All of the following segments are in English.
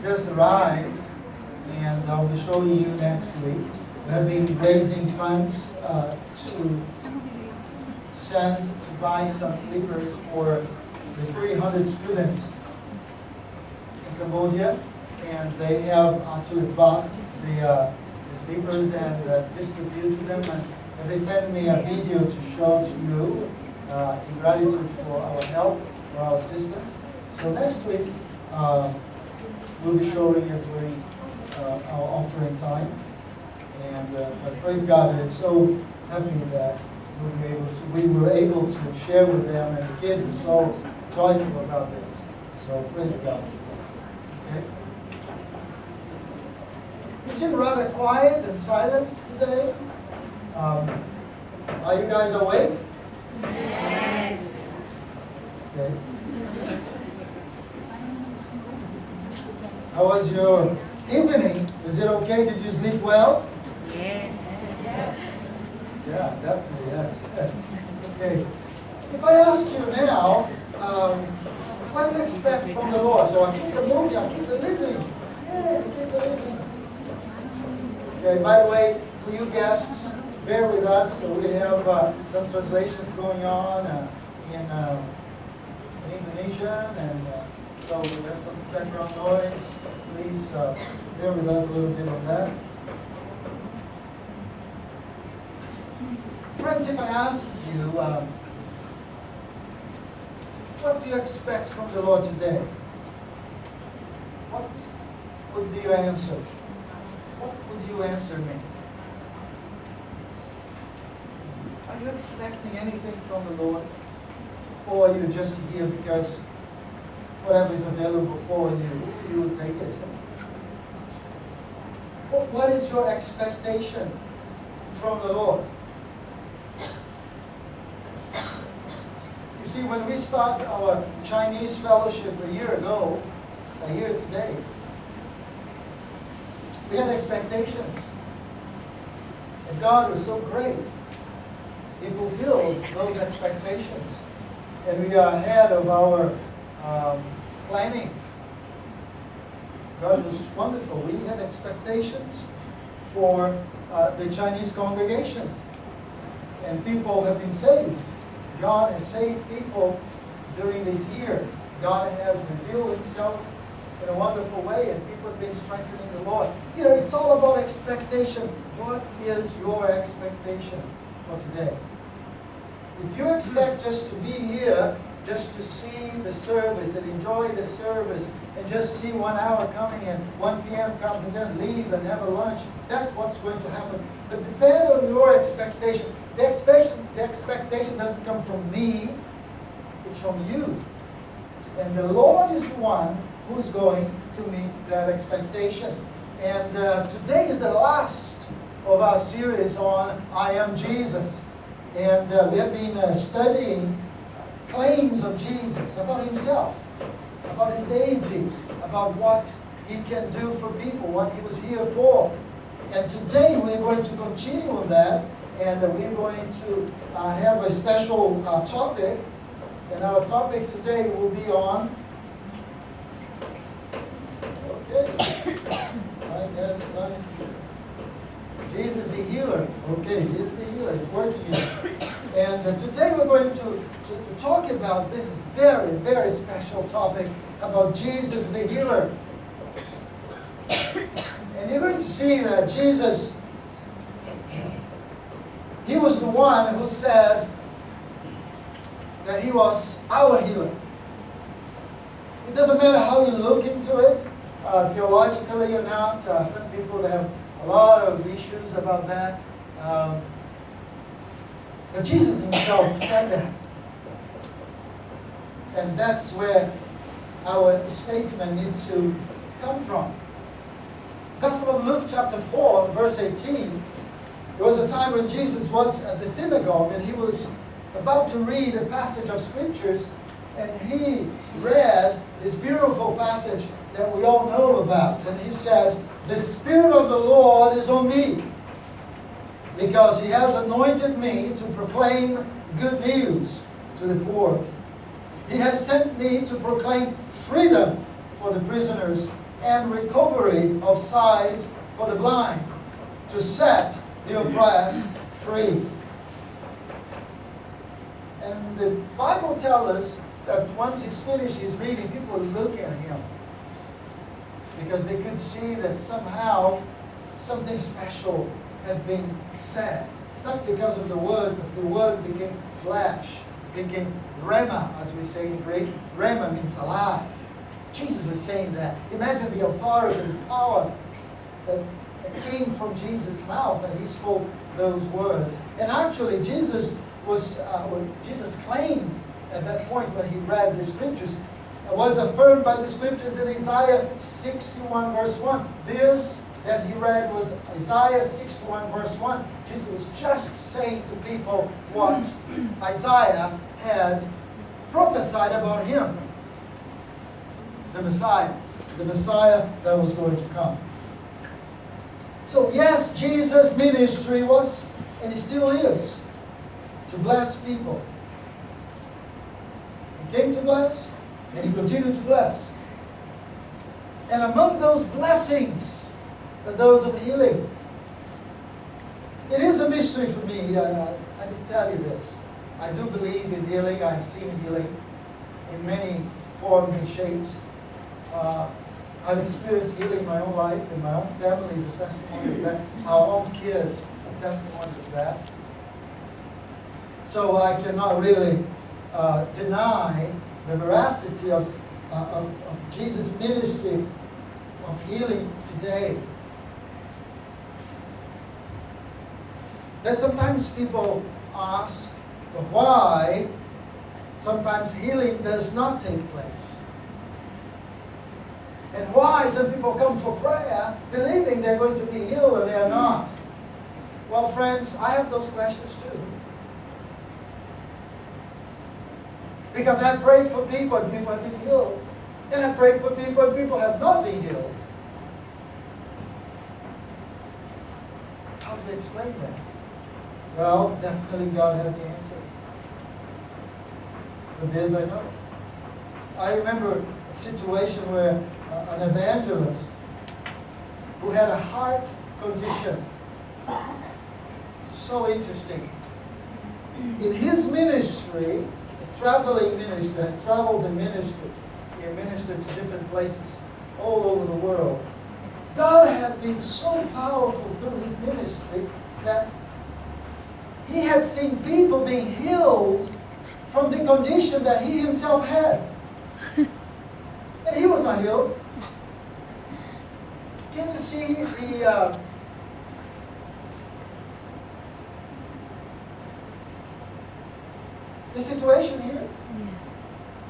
just arrived, and I'll be showing you next week. We have been raising funds to buy some sleepers for the 300 students in Cambodia, and they have actually bought the sleepers and distributed them, and they sent me a video to show to you in gratitude for our help, for our assistance. So next week we'll be showing it during our offering time, and but praise God, I'm so happy that we were able to share with them, and the kids are so joyful about this. So praise God. Okay. You seem rather quiet and silent today. Are you guys awake? Yes. Okay. How was your evening? Is it okay? Did you sleep well? Yes. Yeah, definitely, yes. Okay. If I ask you now, what do you expect from the Lord? So our kids are moving, our kids are living. Yeah, the kids are living. Okay, by the way, for you guests, bear with us. So we have some translations going on in Indonesian, and so we have some background noise. Please bear with us a little bit on that. Friends, if I ask you, what do you expect from the Lord today? What would be your answer? What would you answer me? Are you expecting anything from the Lord? Or are you just here because whatever is available for you, you will take it? What is your expectation from the Lord? You see, when we start our Chinese fellowship a year today, we had expectations. And God was so great. He fulfilled those expectations. And we are ahead of our planning. God was wonderful. We had expectations for the Chinese congregation. And people have been saved. God has saved people during this year. God has revealed Himself in a wonderful way, and people have been strengthening the Lord. You know, it's all about expectation. What is your expectation for today? If you expect just to be here, just to see the service and enjoy the service, and just see 1 hour coming and 1 p.m. comes and then leave and have a lunch, that's what's going to happen. But depend on your expectation. The expectation doesn't come from me, it's from you. And the Lord is the one who's going to meet that expectation. And today is the last of our series on I Am Jesus. And we have been studying claims of Jesus, about Himself, about His deity, about what He can do for people, what He was here for. And today we're going to continue on that, and we're going to have a special topic. And our topic today will be on, I guess, Jesus the healer. Okay, Jesus the healer. It's working here. And today we're going to talk about this very, very special topic about Jesus the healer. And you're going to see that Jesus, He was the one who said that He was our healer. It doesn't matter how you look into it, theologically or not. Some people have a lot of issues about that. But Jesus Himself said that. And that's where our statement needs to come from. Gospel of Luke chapter 4, verse 18. There was a time when Jesus was at the synagogue and He was about to read a passage of scriptures, and He read this beautiful passage that we all know about. And He said, "The Spirit of the Lord is on me, because He has anointed me to proclaim good news to the poor. He has sent me to proclaim freedom for the prisoners and recovery of sight for the blind, to set the oppressed free. And the Bible tells us that once he's finished his reading, people look at him because they could see that somehow something special had been said. Not because of the word, but the word became flesh, became rhema, as we say in Greek. Rhema means alive. Jesus was saying that. Imagine the authority and power that came from Jesus' mouth, and he spoke those words. And actually, Jesus claimed at that point when he read the scriptures, was affirmed by the scriptures in Isaiah 61 verse 1. This that he read was Isaiah 61 verse 1. Jesus was just saying to people what Isaiah had prophesied about him. The Messiah that was going to come. So yes, Jesus' ministry was, and he still is, to bless people. He came to bless, and he continued to bless. And among those blessings are those of healing. It is a mystery for me. I can tell you this. I do believe in healing. I've seen healing in many forms and shapes. I've experienced healing in my own life, and my own family is a testimony of that. Our own kids are testimonies of that. So I cannot really deny the veracity of Jesus' ministry of healing today. That sometimes people ask why sometimes healing does not take place. And why some people come for prayer believing they're going to be healed and they are not. Well, friends, I have those questions too. Because I prayed for people and people have been healed. And I prayed for people and people have not been healed. How do we explain that? Well, definitely God has the answer. For this I know. I remember a situation where an evangelist who had a heart condition. So interesting. In his ministry, traveling ministry, traveled in ministry. He ministered to different places all over the world. God had been so powerful through his ministry that he had seen people being healed from the condition that he himself had. And he was not healed. Can you see the situation here? Yeah.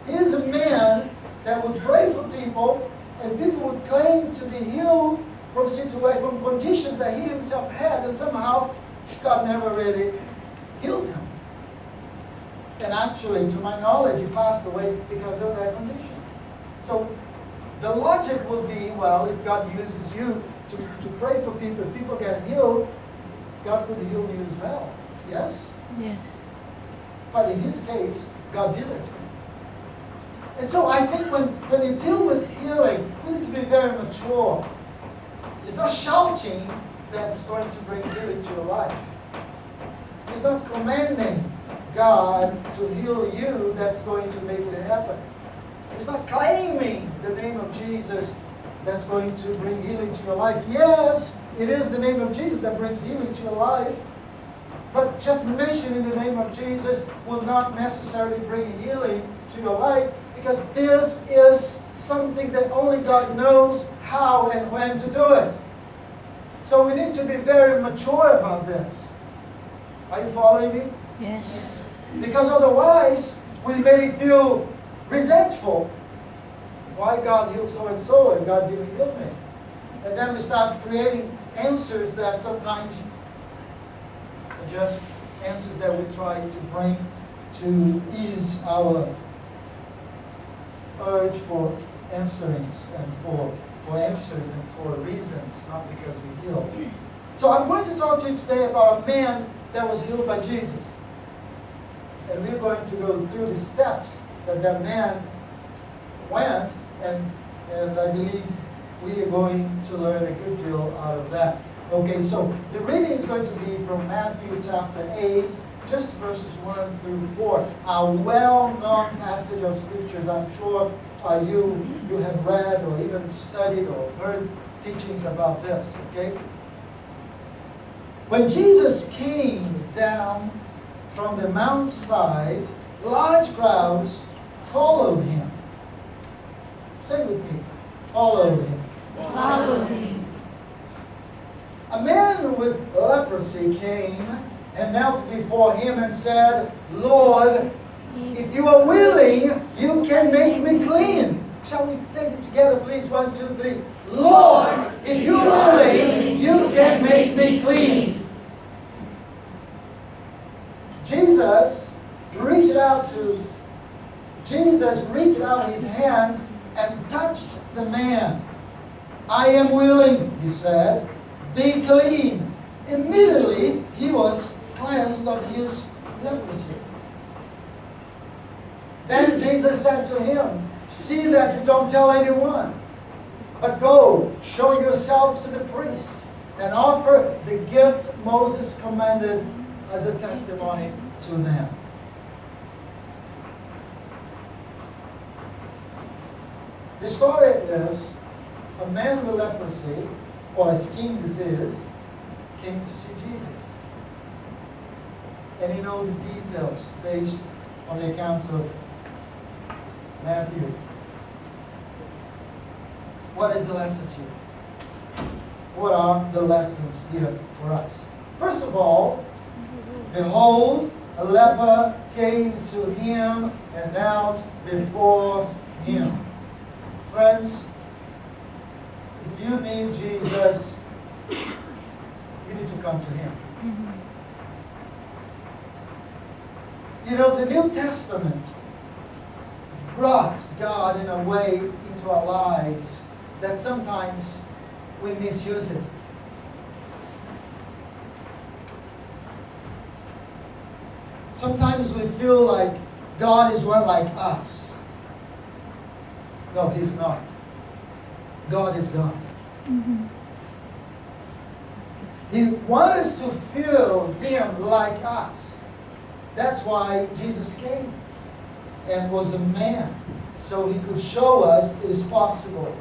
He is a man that would pray for people, and people would claim to be healed from conditions that he himself had, and somehow God never really healed him. And actually, to my knowledge, he passed away because of that condition. So the logic will be, well, if God uses you to pray for people, if people get healed, God could heal you as well. Yes? Yes. But in this case, God did it. And so I think when you deal with healing, we need to be very mature. It's not shouting that is going to bring healing to your life. It's not commanding God to heal you that's going to make it happen. It's not claiming the name of Jesus that's going to bring healing to your life. Yes, it is the name of Jesus that brings healing to your life. But just mentioning the name of Jesus will not necessarily bring healing to your life, because this is something that only God knows how and when to do it. So we need to be very mature about this. Are you following me? Yes. Because otherwise, we may feel resentful. Why God healed so-and-so and God didn't heal me? And then we start creating answers that sometimes are just answers that we try to bring to ease our urge for answerings and for answers and for reasons, not because we heal. So I'm going to talk to you today about a man that was healed by Jesus. And we're going to go through the steps that man went, and I believe we are going to learn a good deal out of that. Okay, so the reading is going to be from Matthew chapter 8, just verses 1 through 4. A well-known passage of scriptures. I'm sure you have read or even studied or heard teachings about this. Okay? When Jesus came down from the mountainside, large crowds followed him. Say with me, followed him. Follow him. A man with leprosy came and knelt before him and said, Lord, if you are willing, you can make me clean. Shall we sing it together, please? 1, 2, 3. Lord, if you are willing, you can make me clean. Jesus reached out his hand and touched the man. I am willing, he said, be clean. Immediately he was cleansed of his leprosy. Then Jesus said to him, see that you don't tell anyone, but go, show yourself to the priests, and offer the gift Moses commanded as a testimony to them. The story is, a man with leprosy or a skin disease came to see Jesus. And you know the details based on the accounts of Matthew. What is the lessons here? What are the lessons here for us? First of all, behold, a leper came to him and knelt before him. Friends, if you need Jesus, you need to come to him. You know, the New Testament brought God in a way into our lives that sometimes we misuse it. Sometimes we feel like God is one like us. No, he's not. God is God. He wants us to feel him like us. That's why Jesus came and was a man, so he could show us it is possible.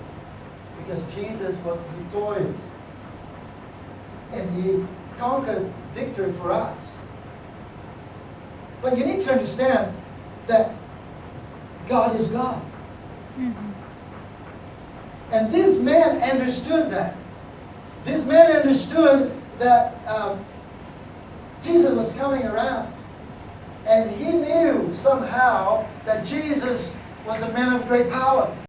Because Jesus was victorious. And he conquered victory for us. But you need to understand that God is God. And this man understood that. This man understood that Jesus was coming around. And he knew somehow that Jesus was a man of great power.